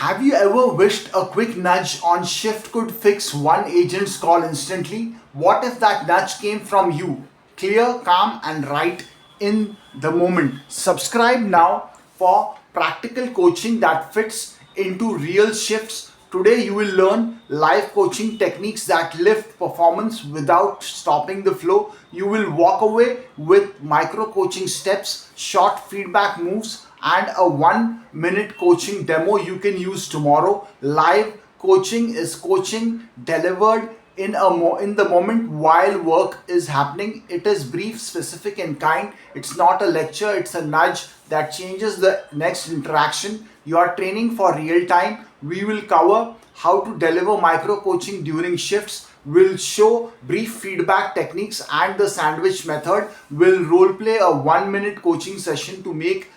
Have you ever wished a quick nudge on shift could fix one agent's call instantly? What if that nudge came from you? Clear, calm, and right in the moment. Subscribe now for practical coaching that fits into real shifts. Today, you will learn live coaching techniques that lift performance without stopping the flow. You will walk away with micro coaching steps, short feedback moves, and a 1 minute coaching demo you can use tomorrow. Live coaching is coaching delivered in the moment while work is happening. It is brief, specific, and kind. It's not a lecture, it's a nudge that changes the next interaction. You are training for real time. We will cover how to deliver micro coaching during shifts. We'll show brief feedback techniques and the sandwich method. We'll role play a 1 minute coaching session to make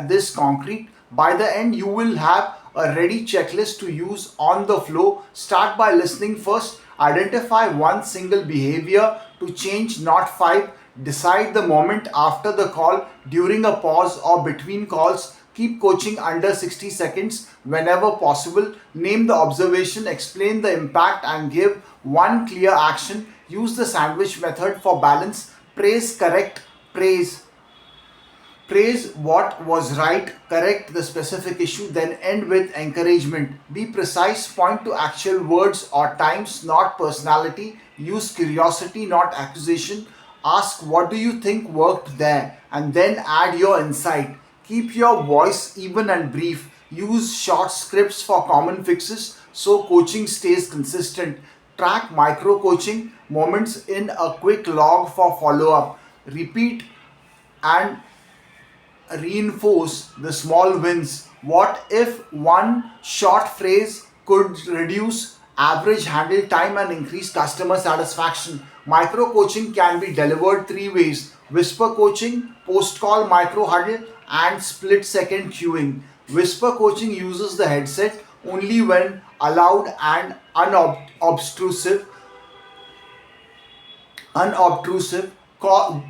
this concrete. By the end, you will have a ready checklist to use on the flow. Start by listening first. Identify one single behavior to change, not five. Decide the moment after the call, during a pause, or between calls. Keep coaching under 60 seconds whenever possible. Name the observation, explain the impact, and give one clear action. Use the sandwich method for balance. Praise, correct, praise. Praise what was right, correct the specific issue, then end with encouragement. Be precise, point to actual words or times, not personality. Use curiosity, not accusation. Ask what do you think worked there, and then add your insight. Keep your voice even and brief. Use short scripts for common fixes so coaching stays consistent. Track micro coaching moments in a quick log for follow up. Repeat and reinforce the small wins. What if one short phrase could reduce average handle time and increase customer satisfaction? Micro coaching can be delivered three ways: whisper coaching, post call micro huddle, and split second queuing. Whisper coaching uses the headset only when allowed and unobtrusive.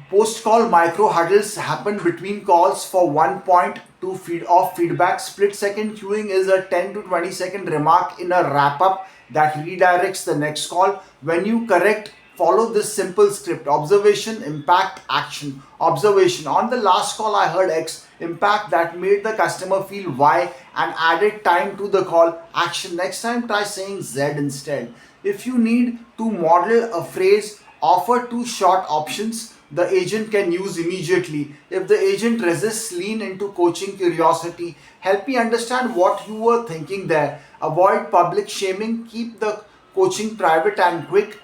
Post call micro huddles happen between calls for 1.2 feet of feedback. Split second queuing is a 10 to 20 second remark in a wrap up that redirects the next call. When you correct, follow this simple script: observation, impact, action. Observation: on the last call I heard X. Impact: that made the customer feel Y and added time to the call. Action: next time try saying Z instead. If you need to model a phrase, offer two short options the agent can use immediately. If the agent resists, lean into coaching curiosity. Help me understand what you were thinking there. Avoid public shaming. Keep the coaching private and quick.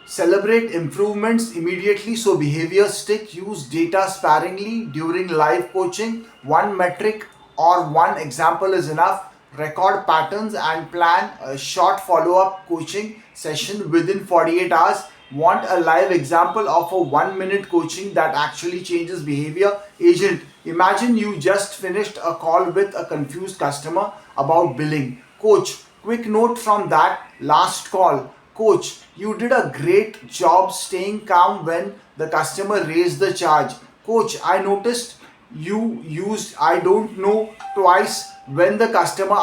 Celebrate improvements immediately so behaviors stick. Use data sparingly during live coaching. One metric or one example is enough. Record patterns and plan a short follow-up coaching session within 48 hours. Want a live example of a 1 minute coaching that actually changes behavior? Agent: imagine you just finished a call with a confused customer about billing. Coach: quick note from that last call. Coach: you did a great job staying calm when the customer raised the charge. Coach: I noticed you used "I don't know" twice when the customer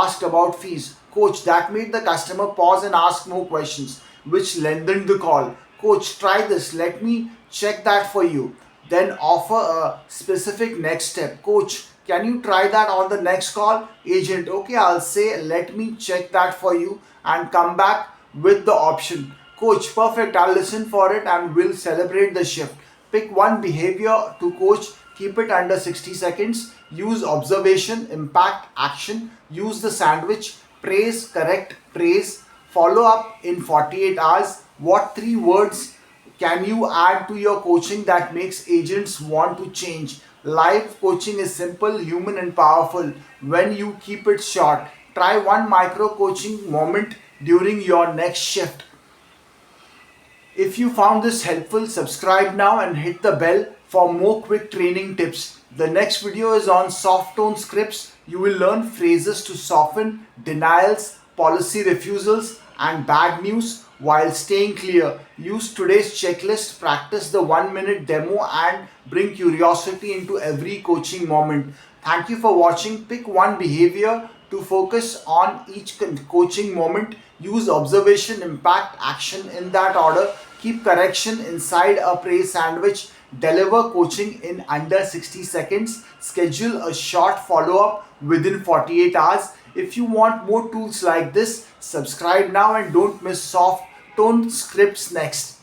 asked about fees. Coach: that made the customer pause and ask more questions, which lengthened the call. Coach: try this, let me check that for you. Then offer a specific next step. Coach: can you try that on the next call? Agent: okay, I'll say let me check that for you and come back with the option. Coach: perfect, I'll listen for it and we'll celebrate the shift. Pick one behavior to coach. Keep it under 60 seconds. Use observation, impact, action. Use the sandwich: praise, correct, praise. Follow up in 48 hours. What three words can you add to your coaching that makes agents want to change? Live coaching is simple, human, and powerful when you keep it short. Try one micro coaching moment during your next shift. If you found this helpful, subscribe now and hit the bell for more quick training tips. The next video is on soft tone scripts. You will learn phrases to soften denials, policy refusals, and bad news while staying clear. Use today's checklist, practice the 1 minute demo, and bring curiosity into every coaching moment. Thank you for watching. Pick one behavior To focus on each coaching moment, use observation, impact, action in that order. Keep correction inside a praise sandwich. Deliver coaching in under 60 seconds. Schedule a short follow up within 48 hours. If you want more tools like this, subscribe now and don't miss soft tone scripts next.